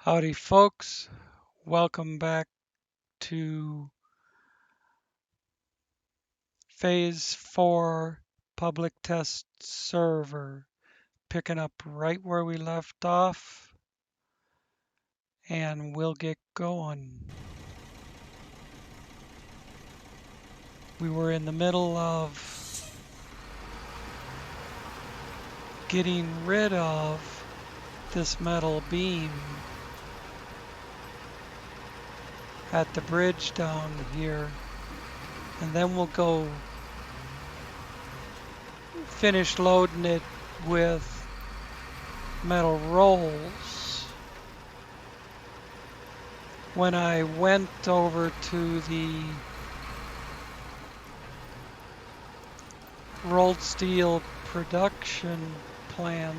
Howdy, folks. Welcome back to Phase 4 Public Test Server. Picking up right where we left off, and we'll get going. We were in the middle of getting rid of this metal beam at the bridge down here, and then we'll go finish loading it with metal rolls. When I went over to the rolled steel production plant,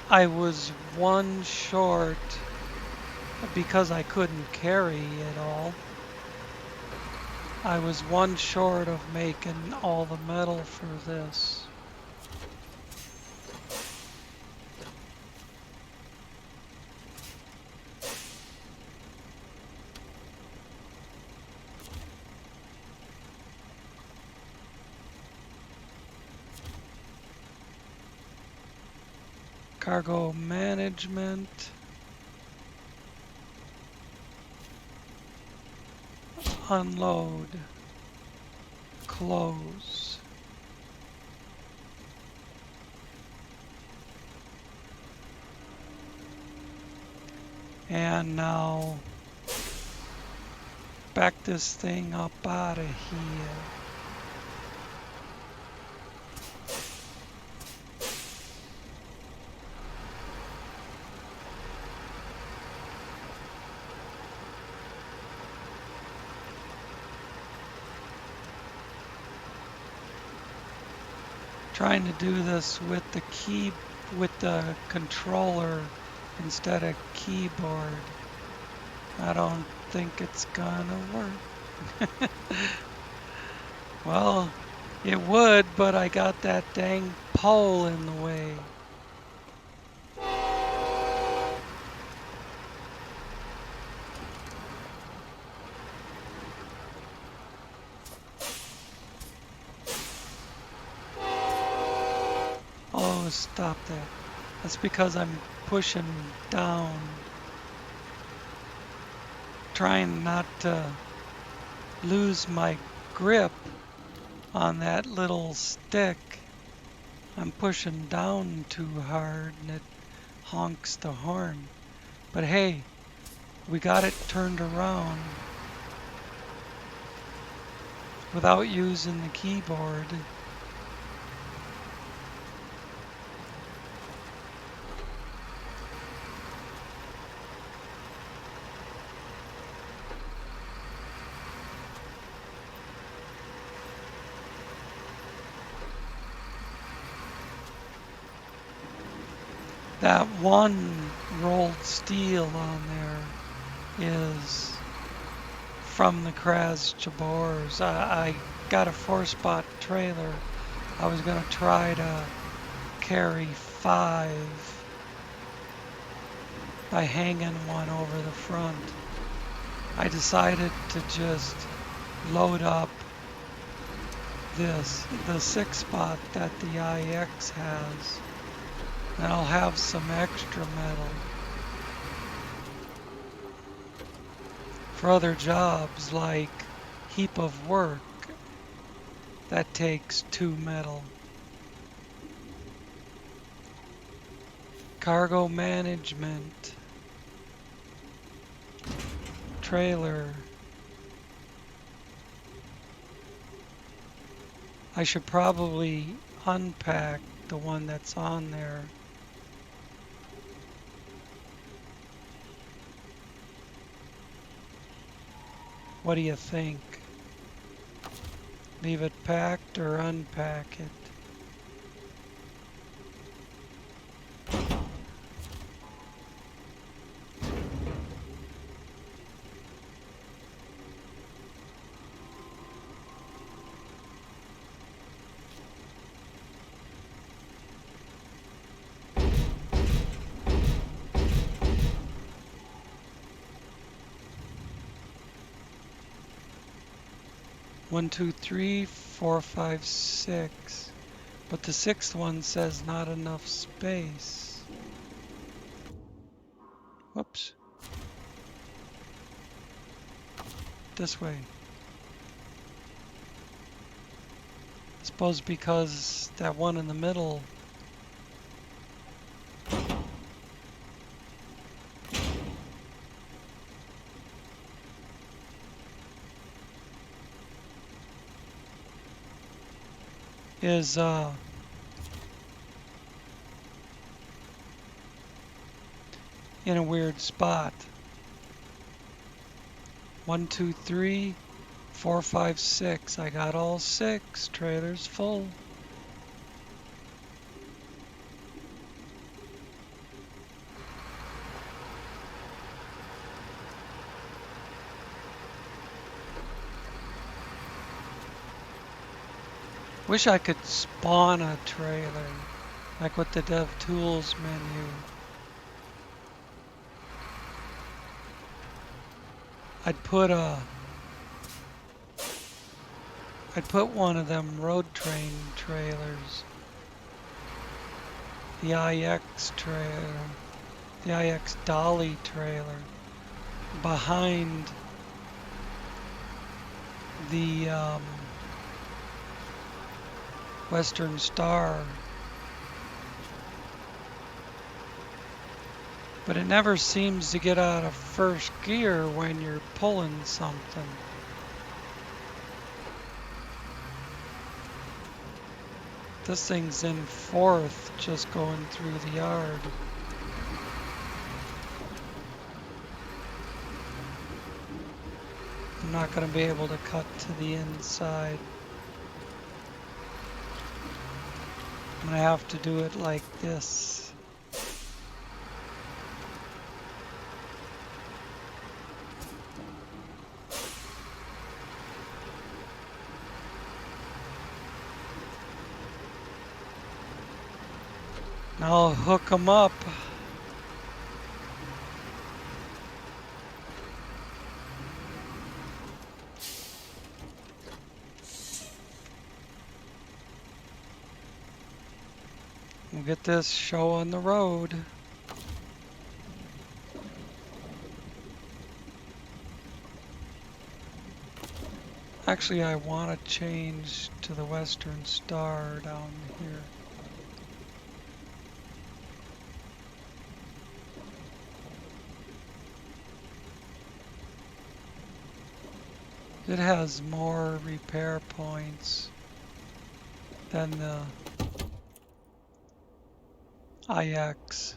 I was one short because I couldn't carry it all. I was one short of making all the metal for this. Cargo management. Unload. Close. And now back this thing up out of here. Trying to do this with the controller instead of keyboard. I don't think it's gonna work. Well, it would, but I got that dang pole in the way. Oh, stop that. That's because I'm pushing down, trying not to lose my grip on that little stick. I'm pushing down too hard and it honks the horn. But hey, we got it turned around without using the keyboard. That one rolled steel on there is from the Kraz Jabors. I got a 4-spot trailer. I was going to try to carry 5 by hanging one over the front. I decided to just load up the 6-spot that the IX has. And I'll have some extra metal for other jobs like heap of work that takes 2 metal. Cargo management. Trailer. I should probably unpack the one that's on there. What do you think? Leave it packed or unpack it? 1, 2, 3, 4, 5, 6. But the sixth one says not enough space. Whoops. This way. I suppose because that one in the middle is in a weird spot. 1, 2, 3, 4, 5, 6. I got all 6. Trailer's full. Wish I could spawn a trailer, like with the Dev Tools menu. I'd put one of them road train trailers, the IX trailer, the IX dolly trailer, behind the Western Star. But it never seems to get out of first gear when you're pulling something. This thing's in fourth, just going through the yard. I'm not going to be able to cut to the inside. I'm going to have to do it like this. Now I'll hook them up. We'll get this show on the road. Actually, I want to change to the Western Star down here. It has more repair points than the IX.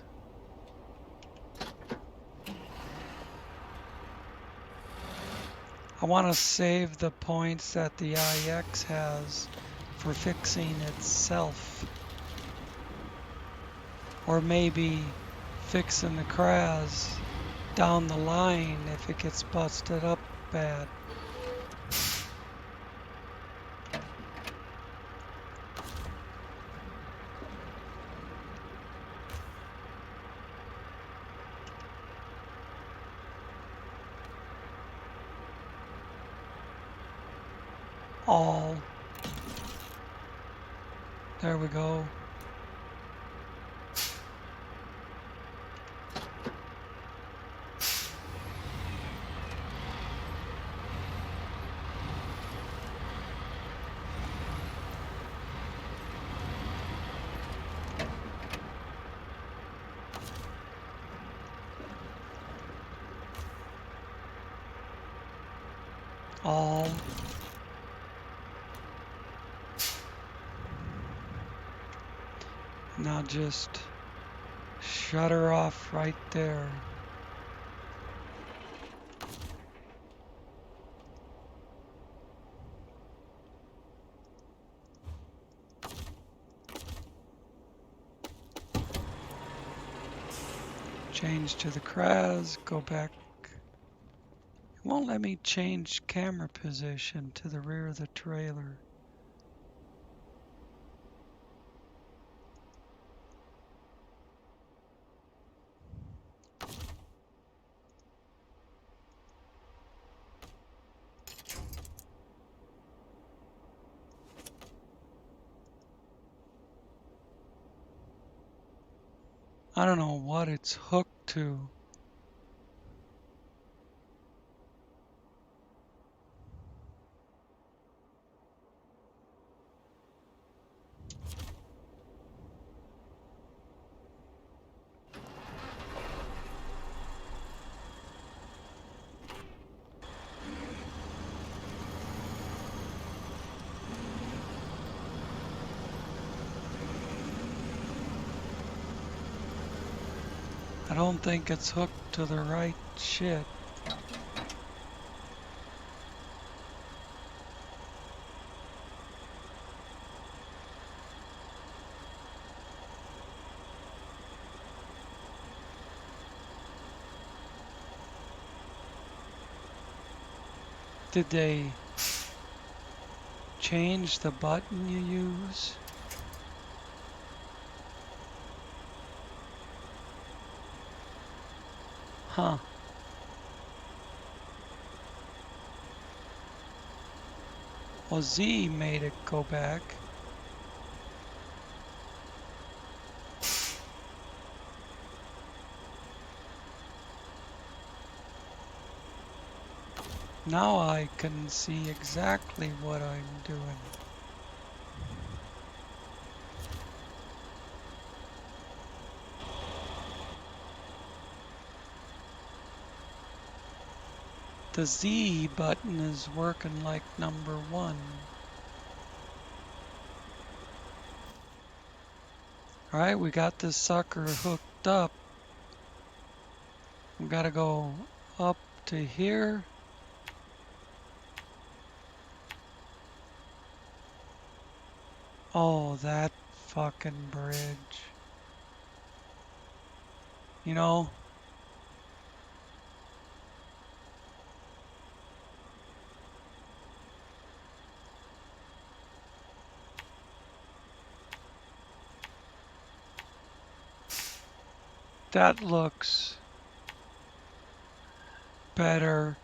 I want to save the points that the IX has for fixing itself. Or maybe fixing the CRAS down the line if it gets busted up bad. All. There we go. All. Now just shut her off right there. Change to the CRAS, go back. It won't let me change camera position to the rear of the trailer. I don't know what it's hooked to. I don't think it's hooked to the right shit. Did they change the button you use? Huh. Well, Z made it go back. Now I can see exactly what I'm doing. The Z button is working like number 1. Alright, we got this sucker hooked up. We gotta go up to here. Oh, that fucking bridge. You know, that looks better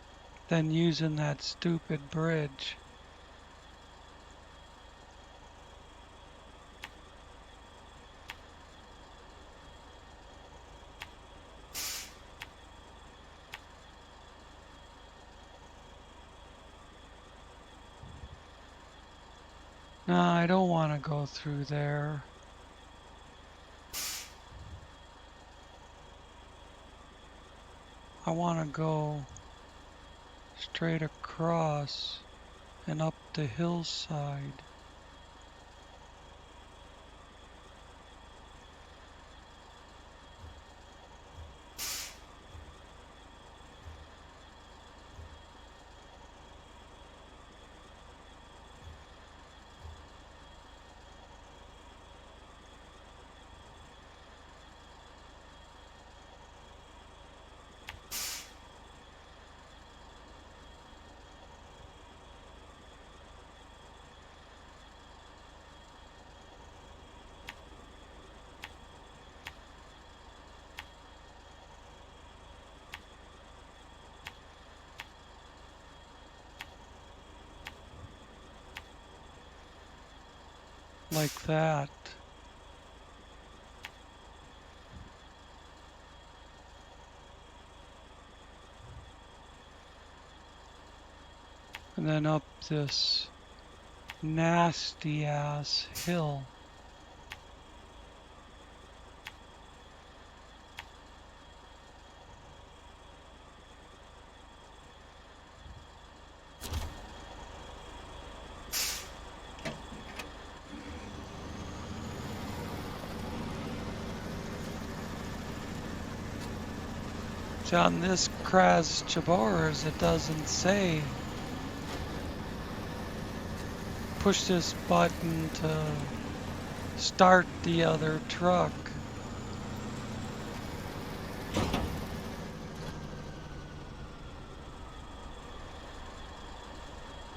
than using that stupid bridge. Nah, I don't want to go through there. I want to go straight across and up the hillside. Like that. And then up this nasty ass hill. See, on this Kraz Chabors, it doesn't say push this button to start the other truck.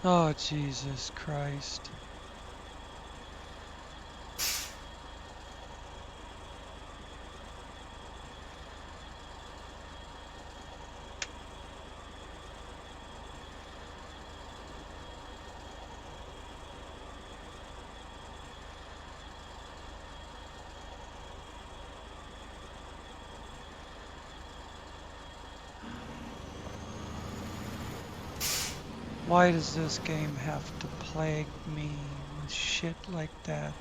Oh, Jesus Christ. Why does this game have to plague me with shit like that?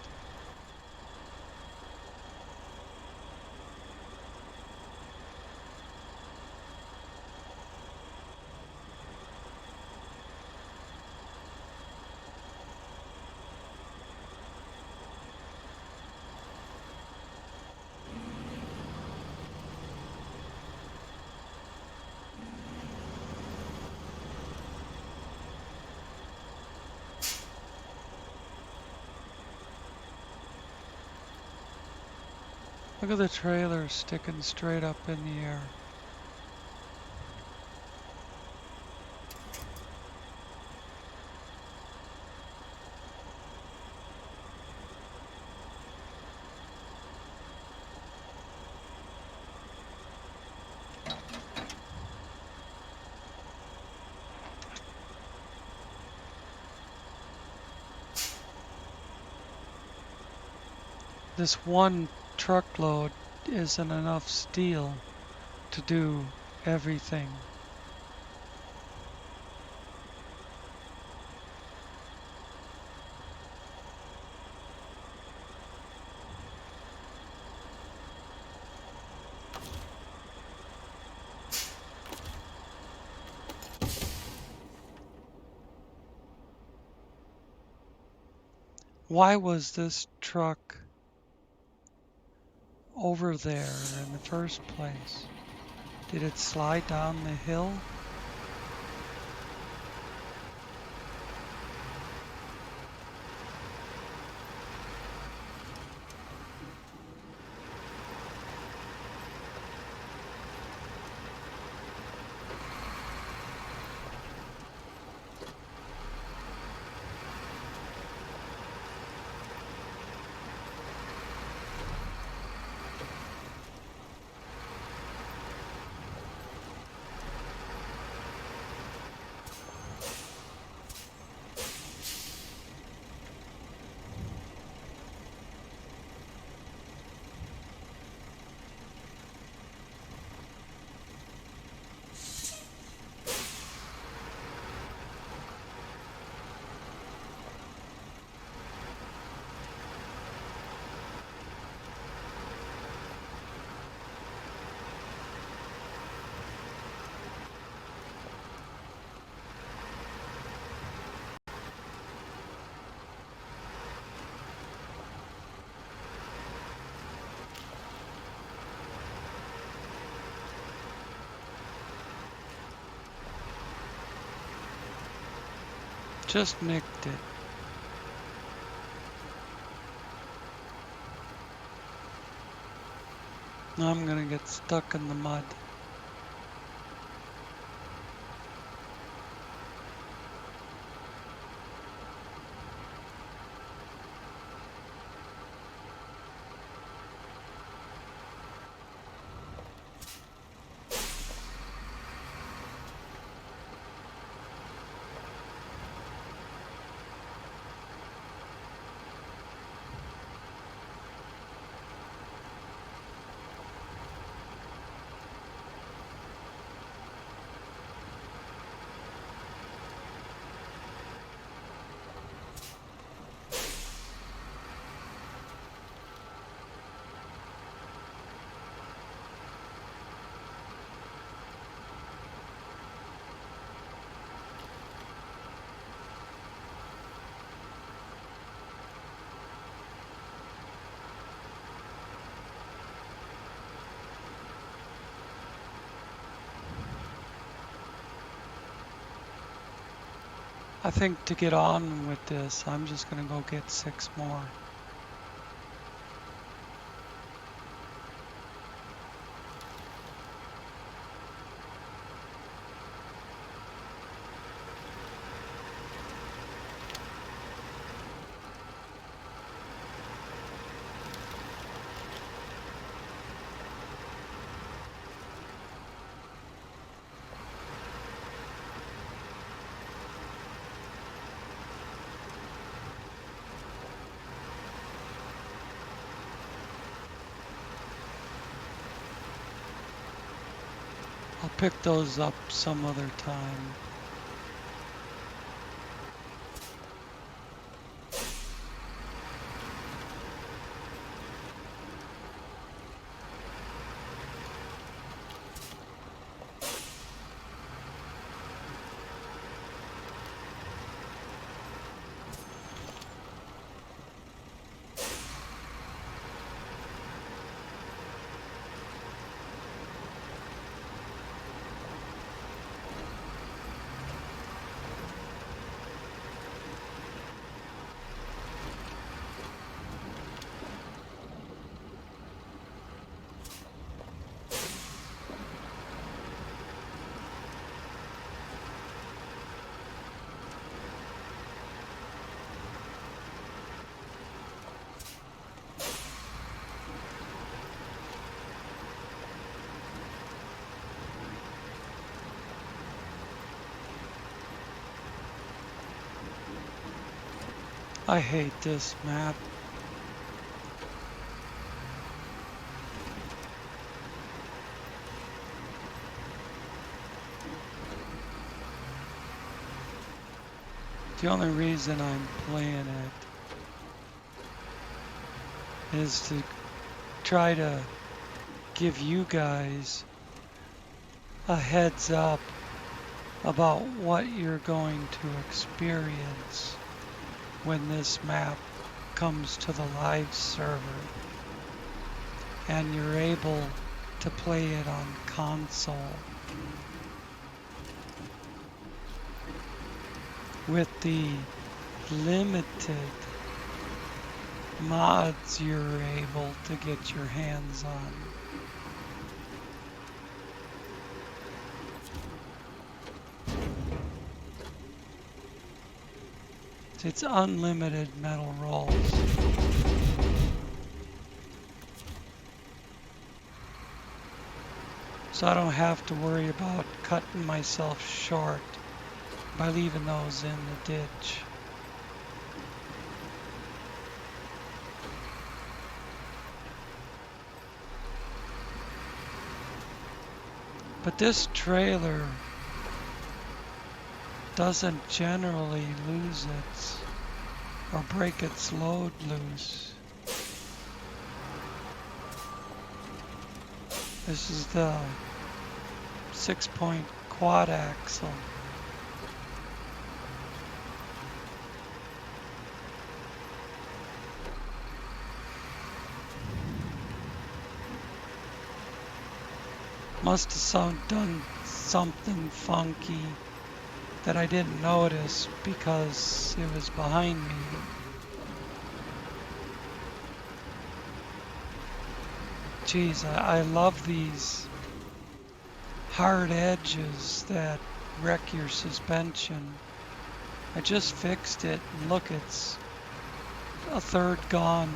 Look at the trailer sticking straight up in the air. This one truckload isn't enough steel to do everything. Why was this truck over there in the first place? Did it slide down the hill? Just nicked it. Now I'm gonna get stuck in the mud. I think to get on with this, I'm just gonna go get 6 more. I'll pick those up some other time. I hate this map. The only reason I'm playing it is to try to give you guys a heads up about what you're going to experience when this map comes to the live server and you're able to play it on console. With the limited mods you're able to get your hands on. It's unlimited metal rolls. So I don't have to worry about cutting myself short by leaving those in the ditch. But this trailer doesn't generally lose its or break its load loose. This is the 6-point quad axle. Must have done something funky that I didn't notice because it was behind me. Geez, I love these hard edges that wreck your suspension. I just fixed it and look, it's a third gone.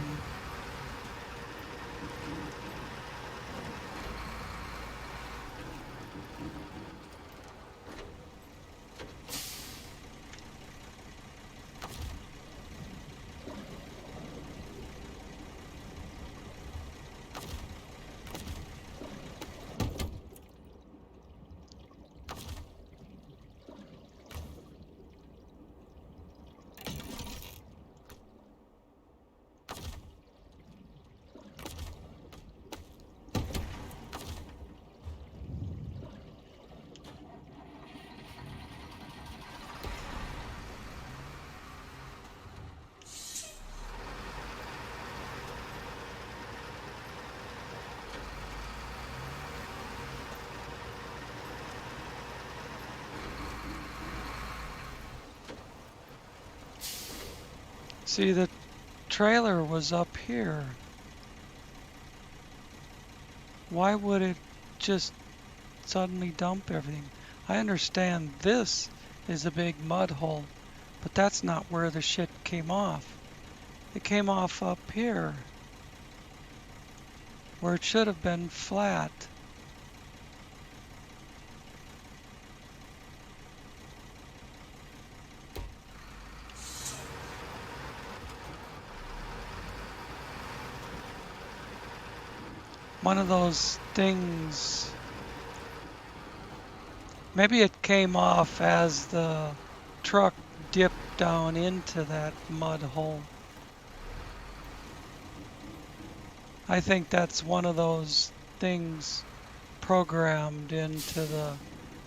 See, the trailer was up here. Why would it just suddenly dump everything? I understand this is a big mud hole, but that's not where the shit came off. It came off up here, where it should have been flat. One of those things, maybe it came off as the truck dipped down into that mud hole. I think that's one of those things programmed into the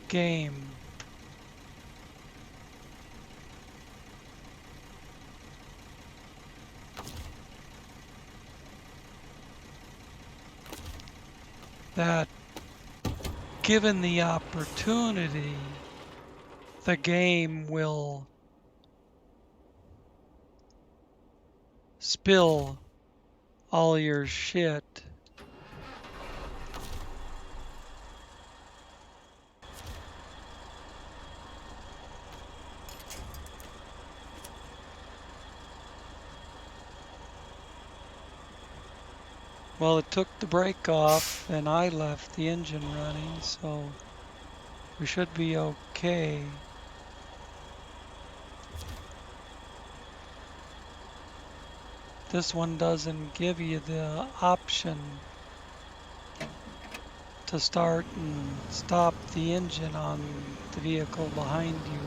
game. That given the opportunity, the game will spill all your shit. Well, it took the brake off and I left the engine running, so we should be okay. This one doesn't give you the option to start and stop the engine on the vehicle behind you.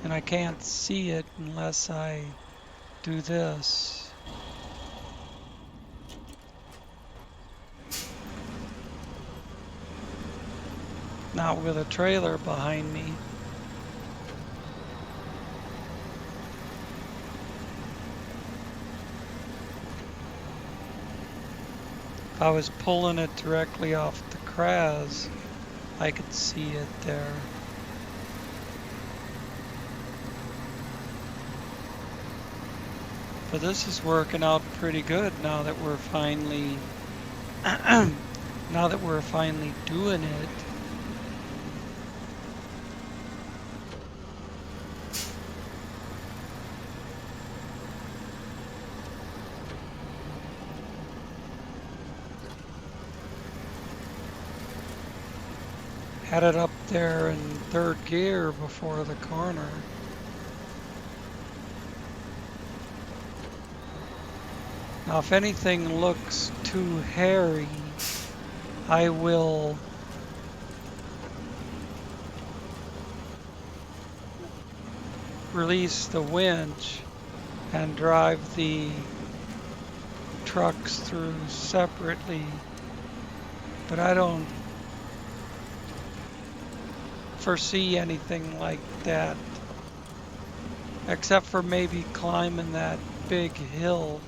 And I can't see it unless I do this. Not with a trailer behind me. If I was pulling it directly off the CRAS, I could see it there. But this is working out pretty good now that we're finally doing it. Had it up there in third gear before the corner. Now if anything looks too hairy, I will release the winch and drive the trucks through separately, but I don't foresee anything like that, except for maybe climbing that big hill.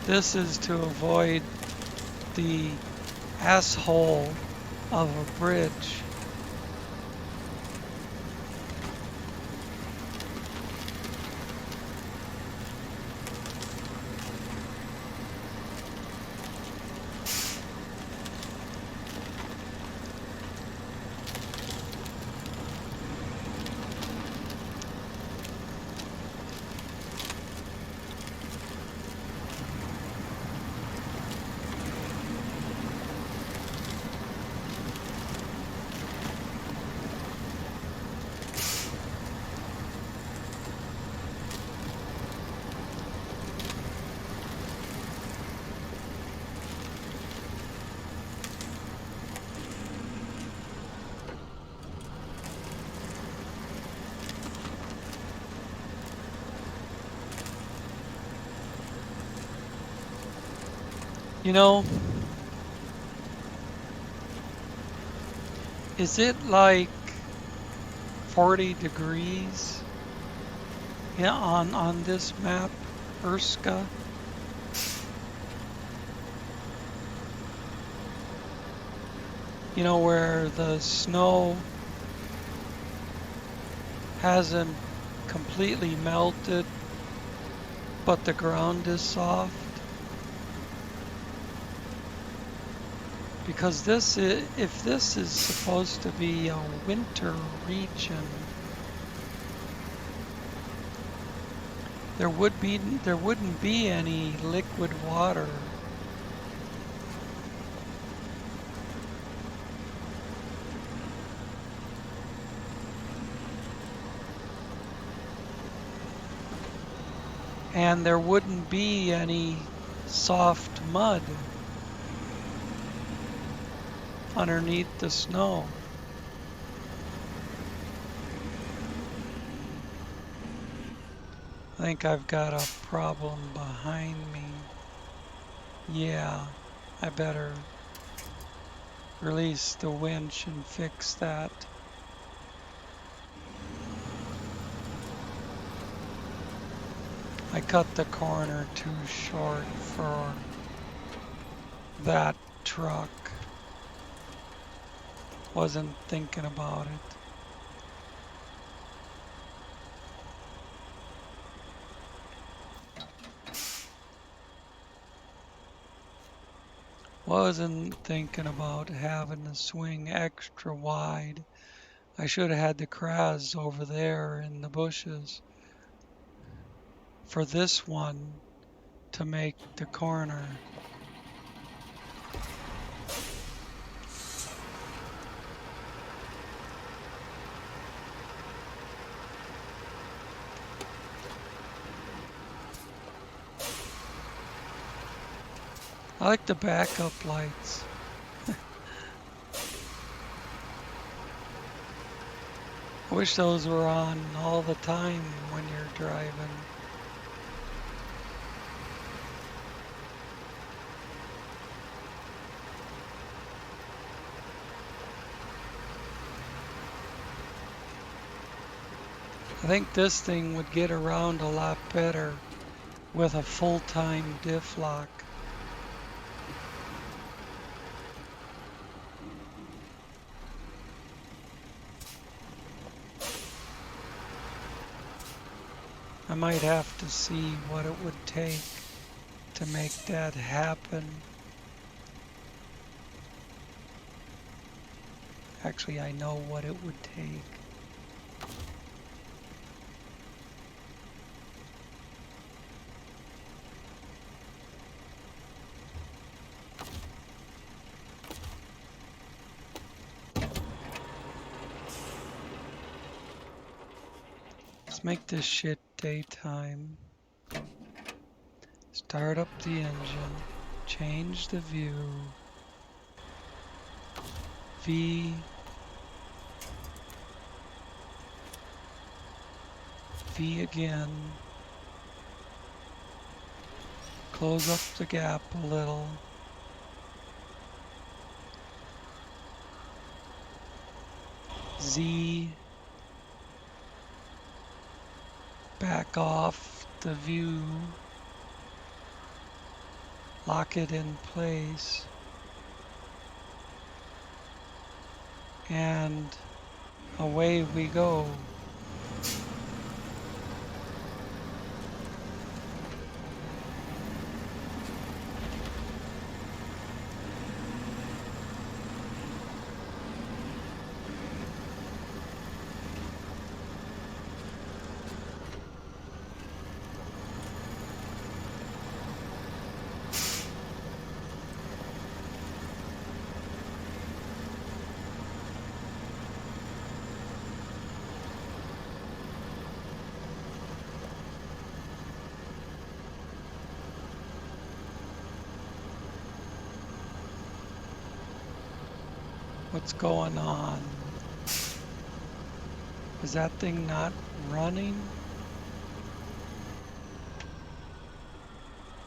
This is to avoid the asshole of a bridge. You know, is it like 40 degrees on this map, Urska? You know, where the snow hasn't completely melted, but the ground is soft? Because if this is supposed to be a winter region, there wouldn't be any liquid water. And there wouldn't be any soft mud underneath the snow. I think I've got a problem behind me. Yeah, I better release the winch and fix that. I cut the corner too short for that truck. Wasn't thinking about it. Wasn't thinking about having the swing extra wide. I should have had the CRAS over there in the bushes for this one to make the corner. I like the backup lights. I wish those were on all the time when you're driving. I think this thing would get around a lot better with a full-time diff lock. I might have to see what it would take to make that happen. Actually, I know what it would take. Let's make this shit daytime. Start up the engine. Change the view. V. V again. Close up the gap a little. Z. Back off the view. Lock it in place. And away we go. What's going on? Is that thing not running?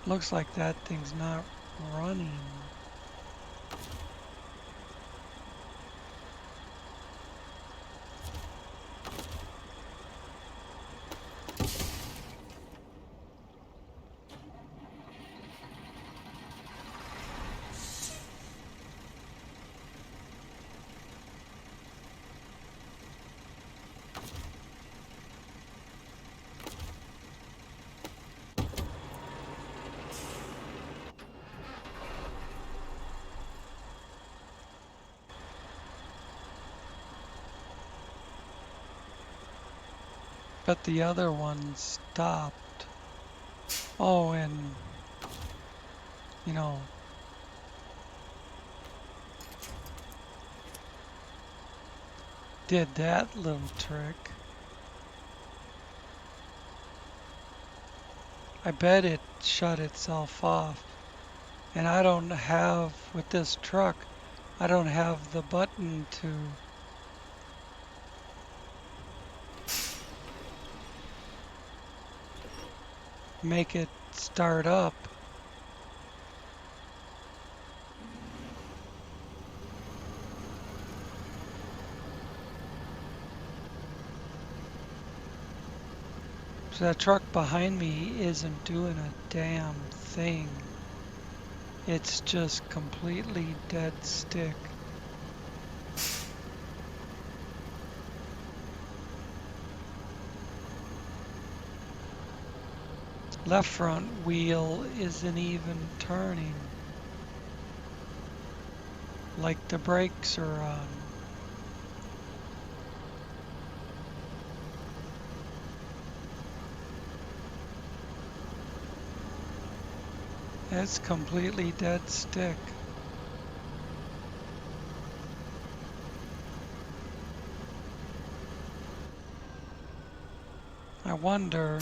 Looks like that thing's not running. But the other one stopped. Oh, and, you know, did that little trick. I bet it shut itself off. And I don't have, with this truck, I don't have the button to make it start up. So that truck behind me isn't doing a damn thing. It's just completely dead stick. Left front wheel isn't even turning. Like the brakes are on. It's completely dead stick. I wonder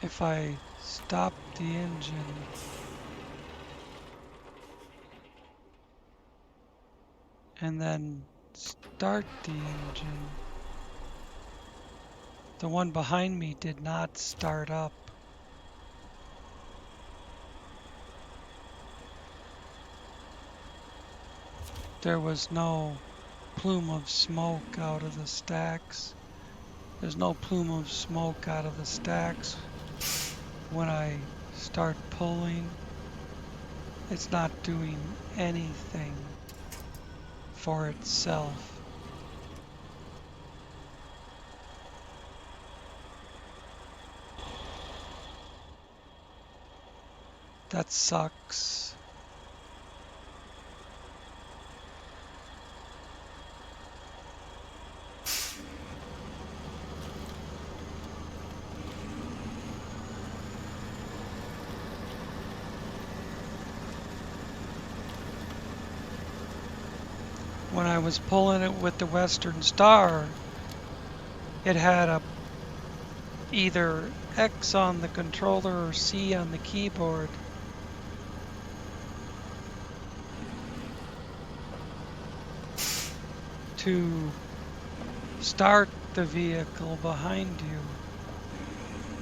if I stop the engine and then start the engine. The one behind me did not start up. There was no plume of smoke out of the stacks. There's no plume of smoke out of the stacks when I start pulling. It's not doing anything for itself. That sucks. When I was pulling it with the Western Star, it had a either X on the controller or C on the keyboard. To start the vehicle behind you.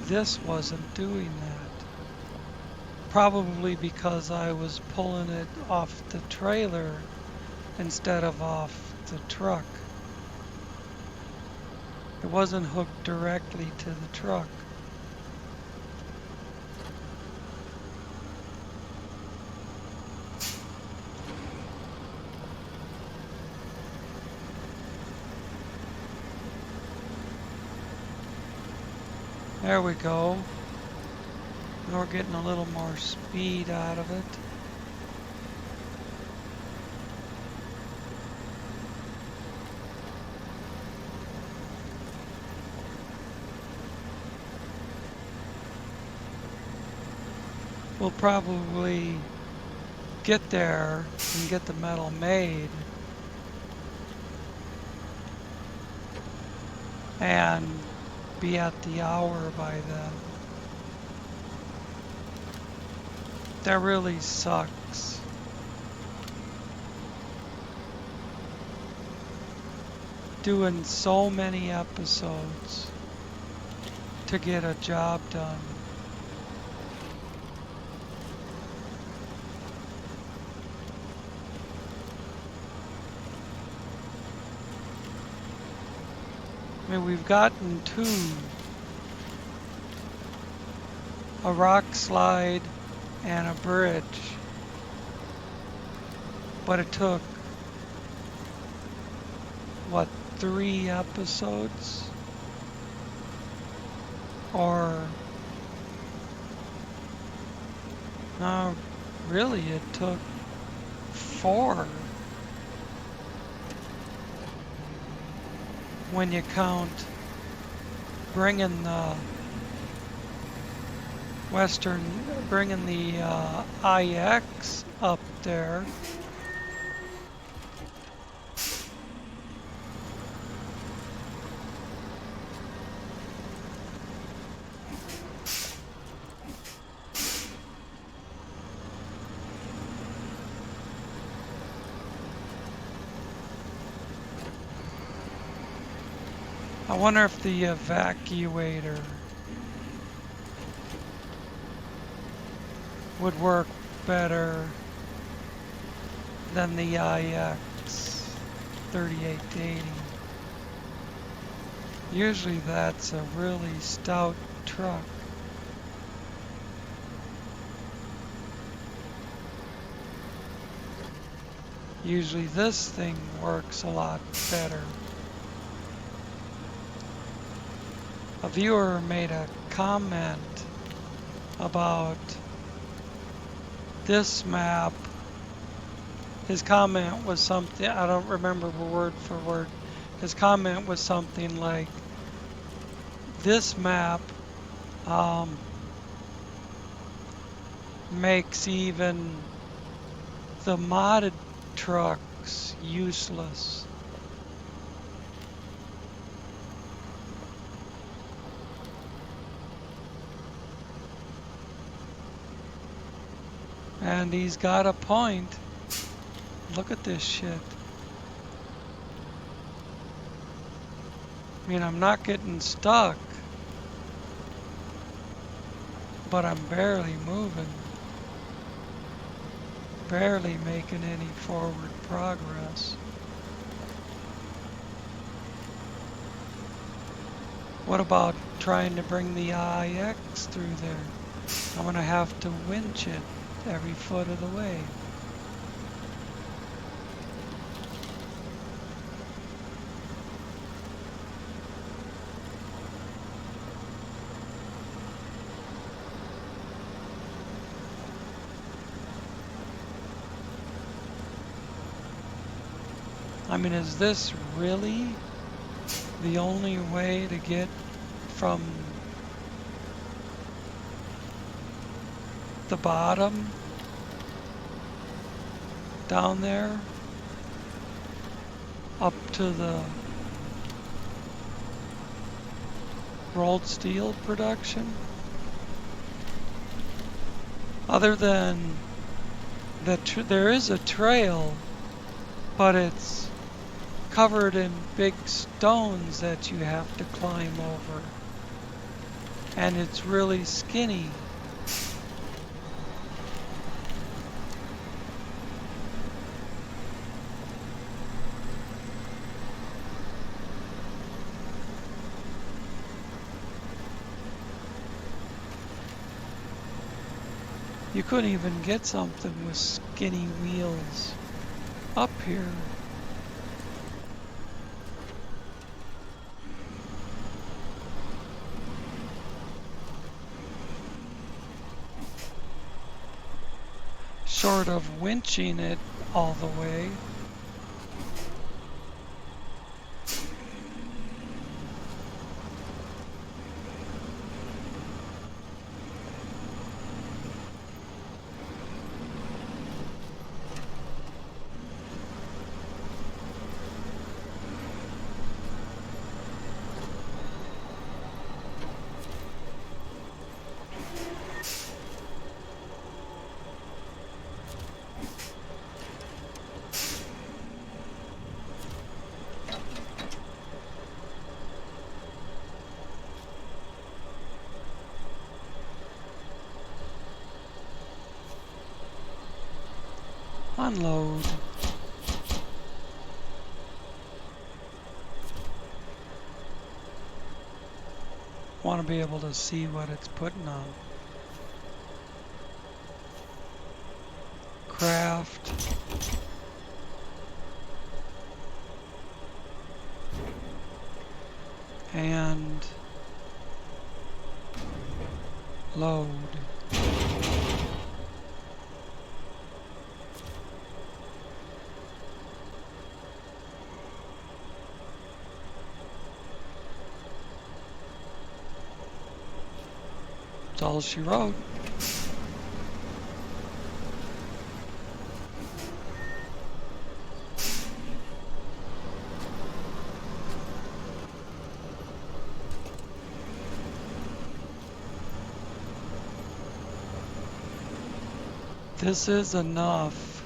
This wasn't doing that. Probably because I was pulling it off the trailer instead of off the truck. It wasn't hooked directly to the truck. There we go. We're getting a little more speed out of it. We'll probably get there and get the metal made and be at the hour by then. That really sucks. Doing so many episodes to get a job done. I mean, we've gotten two. A rock slide and a bridge. But it took, what, 3 episodes? Or, no, really it took 4. When you count bringing the bringing the IX up there. I wonder if the evacuator would work better than the IX 3880. Usually that's a really stout truck. Usually this thing works a lot better. A viewer made a comment about this map his comment was something, I don't remember word for word. His comment was something like, this map makes even the modded trucks useless. And he's got a point. Look at this shit. I mean, I'm not getting stuck, but I'm barely moving. Barely making any forward progress. What about trying to bring the IX through there? I'm gonna have to winch it every foot of the way. I mean, is this really the only way to get from the bottom down there up to the rolled steel production? Other than that, there is a trail, but it's covered in big stones that you have to climb over, and it's really skinny. You couldn't even get something with skinny wheels up here. Short of winching it all the way. Unload. Want to be able to see what it's putting on. Craft. And load. That's all she wrote. This is enough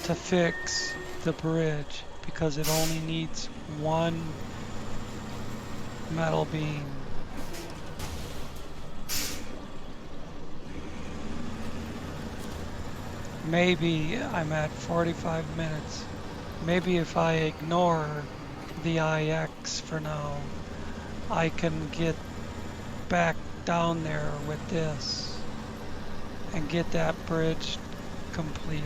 to fix the bridge because it only needs one metal beam. Maybe I'm at 45 minutes. Maybe if I ignore the IX for now, I can get back down there with this and get that bridge completed.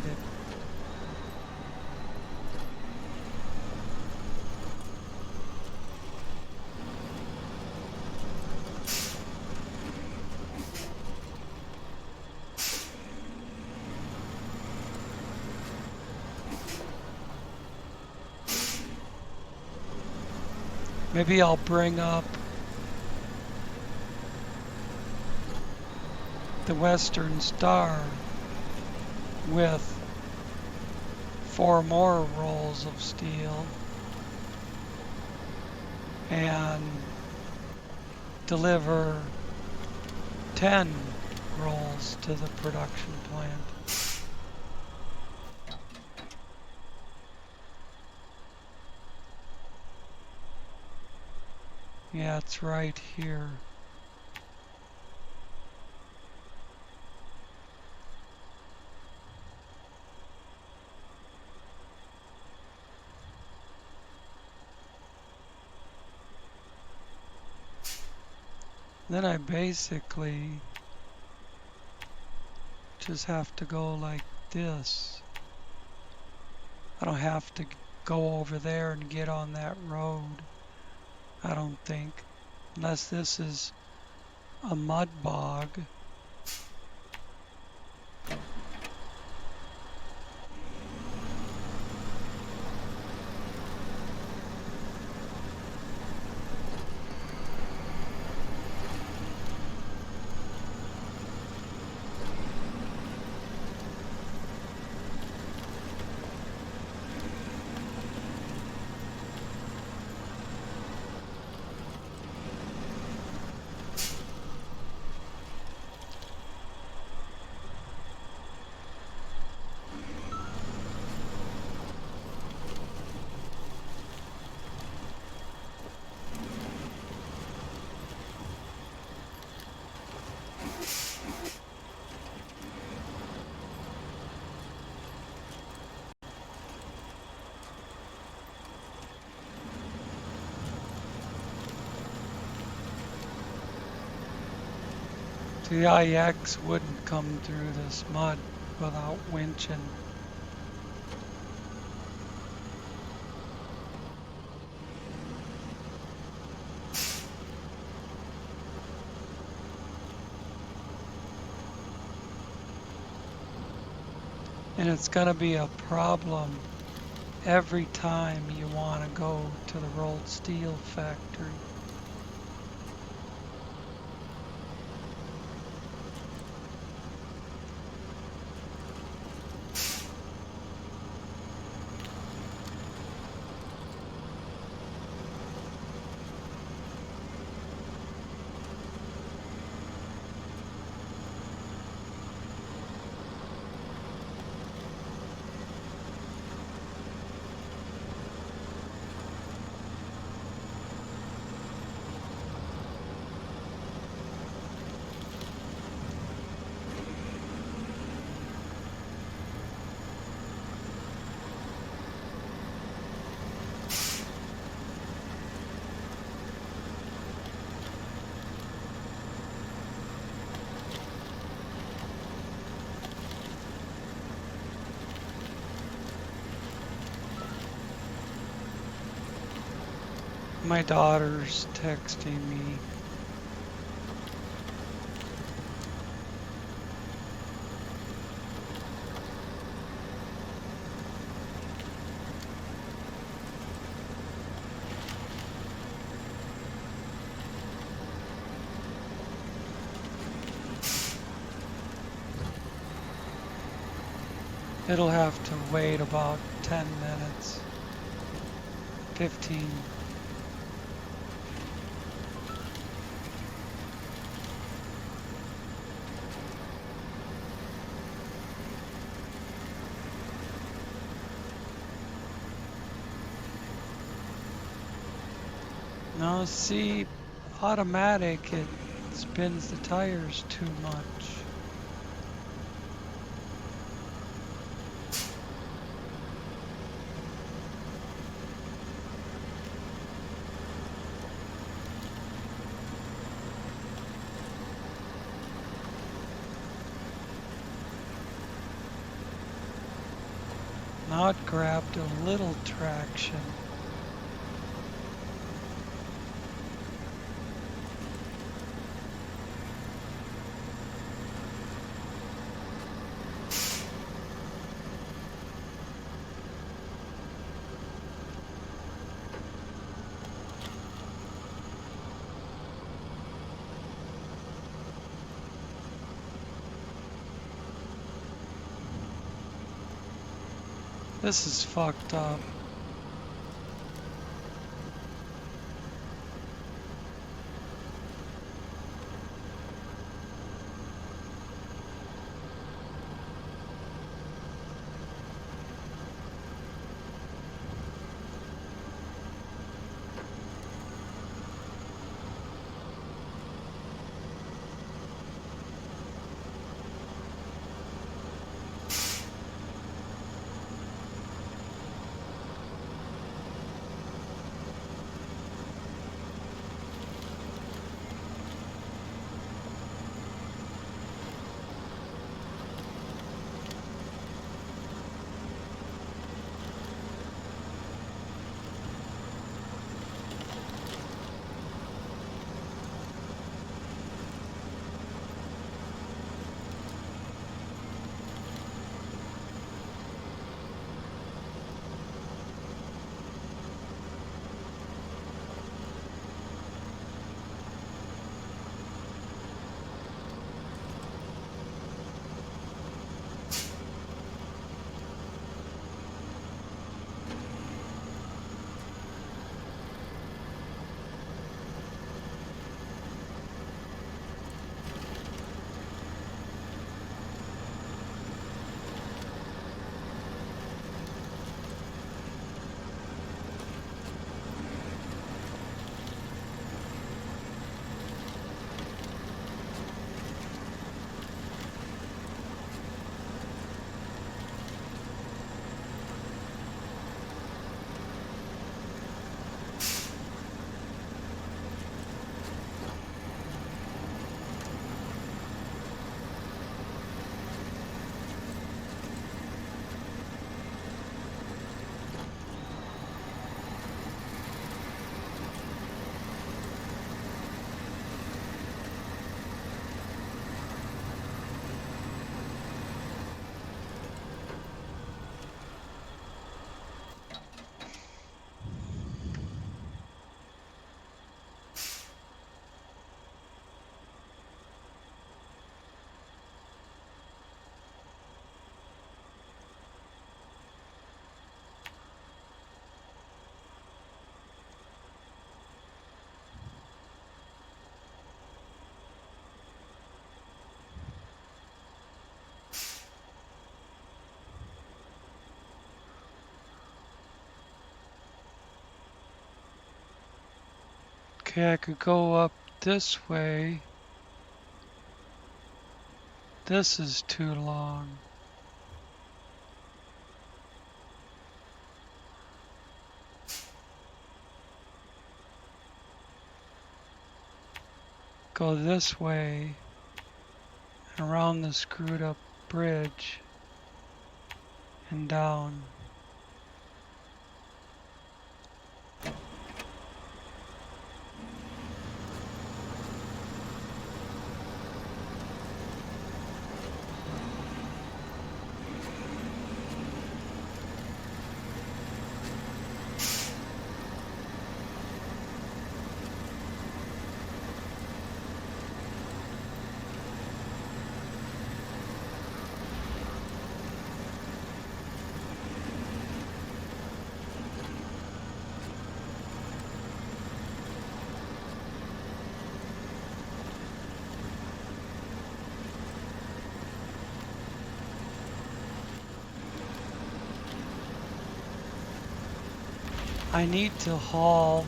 Maybe I'll bring up the Western Star with 4 more rolls of steel and deliver 10 rolls to the production plant. Yeah, it's right here. Then I basically just have to go like this. I don't have to go over there and get on that road, I don't think. Unless this is a mud bog. The IX wouldn't come through this mud without winching. And it's going to be a problem every time you want to go to the rolled steel factory. My daughter's texting me. It'll have to wait about 10 minutes, 15. Now see, automatic, it spins the tires too much. Now it grabbed a little traction. This is fucked up. Okay, I could go up this way. This is too long. Go this way and around the screwed up bridge and down. I need to haul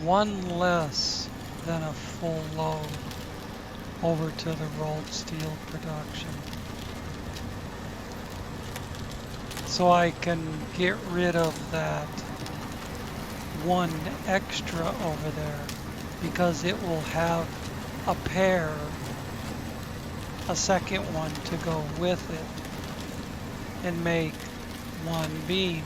one less than a full load over to the rolled steel production, so I can get rid of that one extra over there, because it will have a pair, a second one to go with it and make one beam.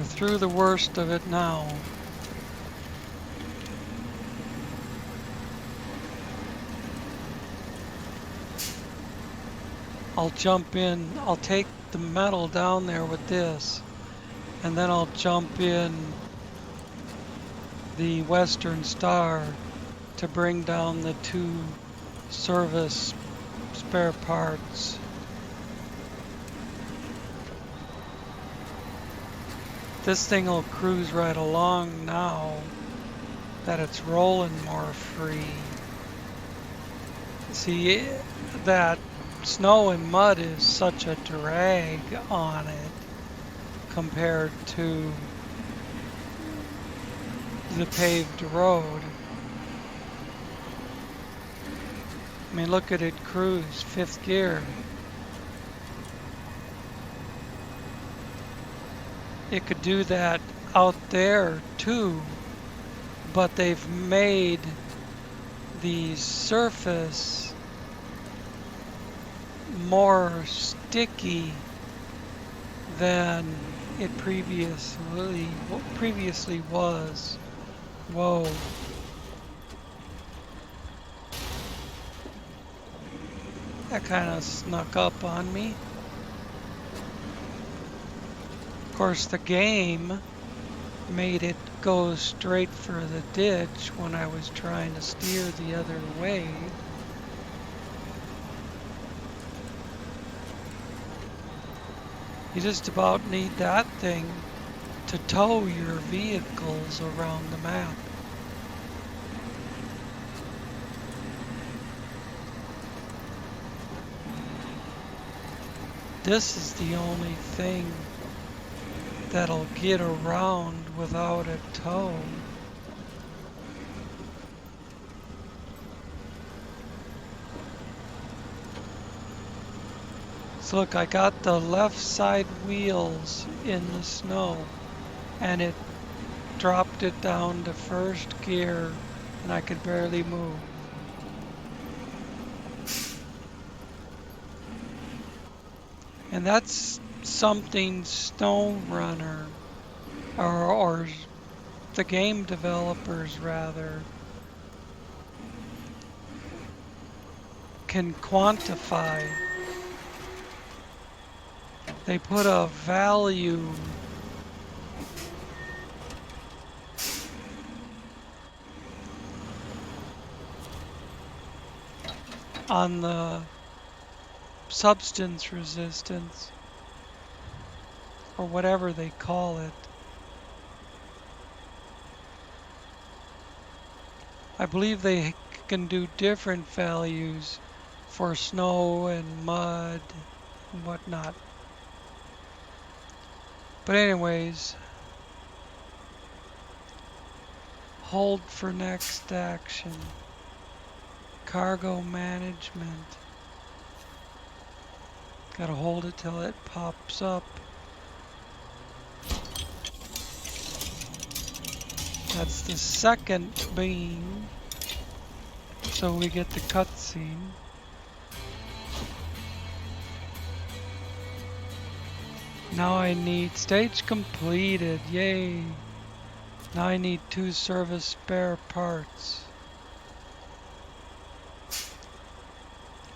We're through the worst of it now. I'll jump in, I'll take the metal down there with this, and then I'll jump in the Western Star to bring down the 2 service spare parts. This thing will cruise right along now that it's rolling more free. See, that snow and mud is such a drag on it compared to the paved road. I mean, look at it cruise, 5th gear. It could do that out there too, but they've made the surface more sticky than it previously was. Whoa. That kind of snuck up on me. Of course, the game made it go straight for the ditch when I was trying to steer the other way. You just about need that thing to tow your vehicles around the map. This is the only thing that'll get around without a tow. So look, I got the left side wheels in the snow and it dropped it down to 1st gear and I could barely move. And that's something SnowRunner, or the game developers rather, can quantify. They put a value on the substance resistance, or whatever they call it. I believe they can do different values for snow and mud and whatnot. But anyways, hold for next action. Cargo management. Gotta hold it till it pops up. That's the 2nd beam. So we get the cutscene. Now I need stage completed. Yay. Now I need 2 service spare parts.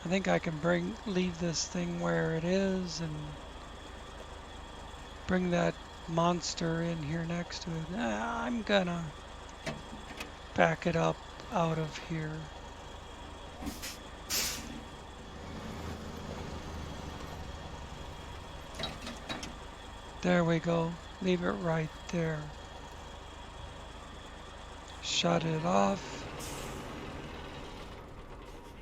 I think I can leave this thing where it is and bring that monster in here next to it. I'm gonna back it up out of here. There we go. Leave it right there. Shut it off.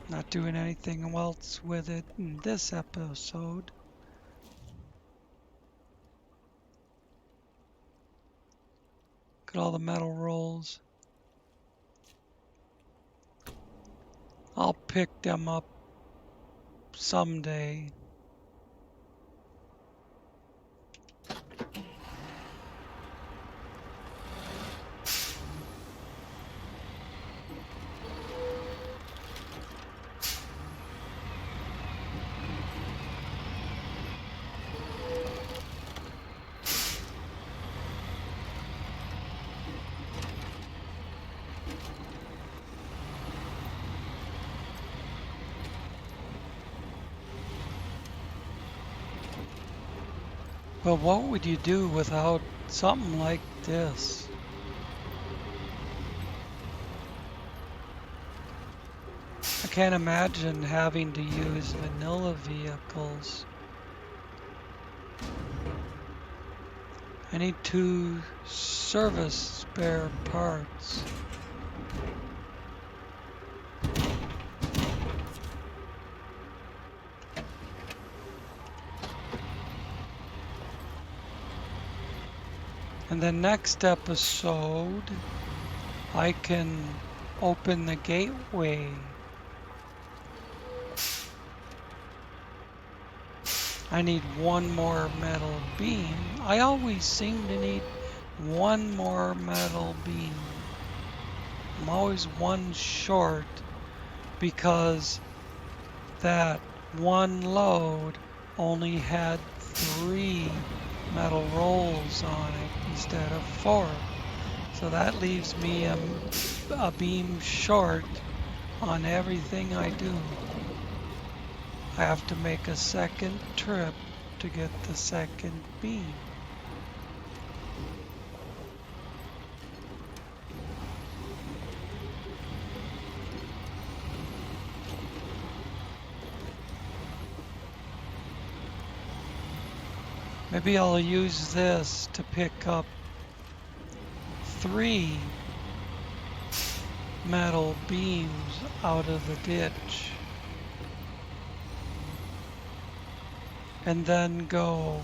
Not doing anything else with it in this episode. Look at all the metal rolls. I'll pick them up someday. But what would you do without something like this? I can't imagine having to use vanilla vehicles. I need 2 service spare parts. In the next episode, I can open the gateway. I need 1 more metal beam. I always seem to need 1 more metal beam. I'm always 1 short because that 1 load only had 3 metal rolls on it instead of 4. So that leaves me a beam short on everything I do. I have to make a second trip to get the second beam. Maybe I'll use this to pick up 3 metal beams out of the ditch. And then go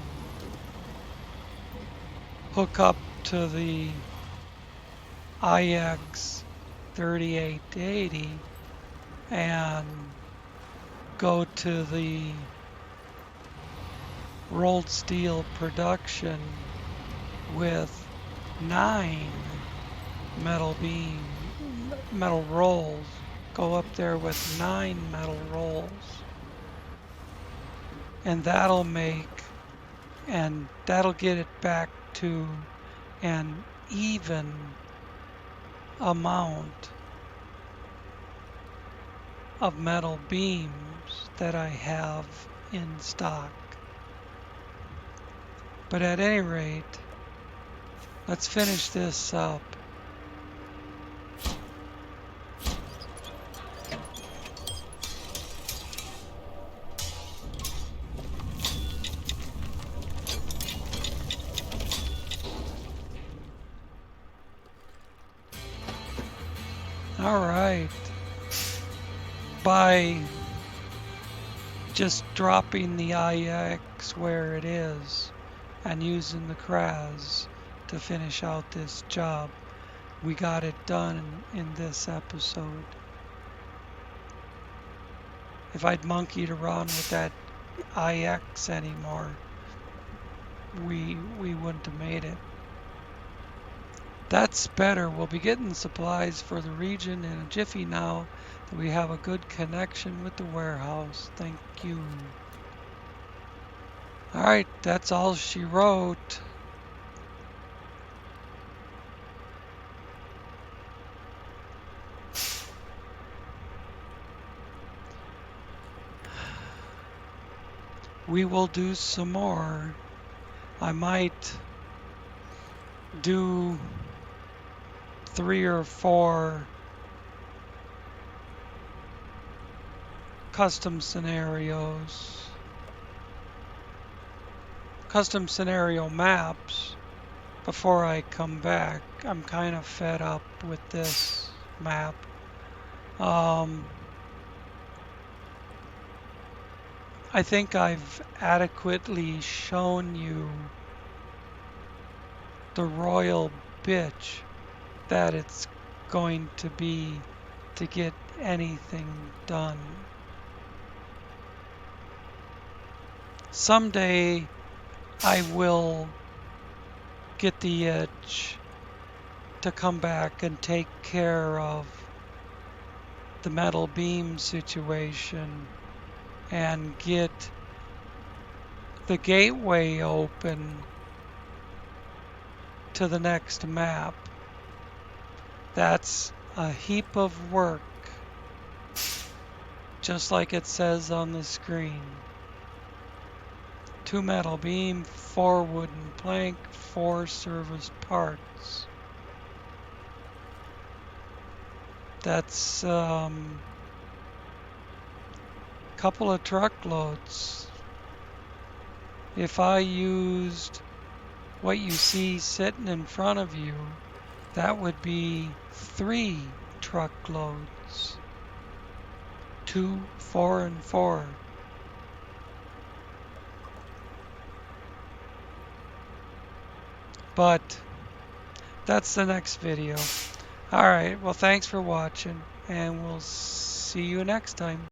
hook up to the IX3880 and go to the rolled steel production with 9 metal rolls. Go up there with 9 metal rolls. And that'll get it back to an even amount of metal beams that I have in stock. But at any rate, let's finish this up. All right. By just dropping the IX where it is and using the CRAS to finish out this job, we got it done in this episode. If I'd monkeyed around with that IX anymore, we wouldn't have made it. That's better. We'll be getting supplies for the region in a jiffy now that we have a good connection with the warehouse. Thank you. Alright, that's all she wrote. We will do some more. I might do 3 or 4 custom scenario maps before I come back. I'm kind of fed up with this map. I think I've adequately shown you the royal bitch that it's going to be to get anything done. Someday I will get the itch to come back and take care of the metal beam situation and get the gateway open to the next map. That's a heap of work, just like it says on the screen. 2 metal beam, 4 wooden plank, 4 service parts. That's couple of truckloads. If I used what you see sitting in front of you, that would be 3 truckloads. 2, 4, and 4. But that's the next video. Alright, well thanks for watching, and we'll see you next time.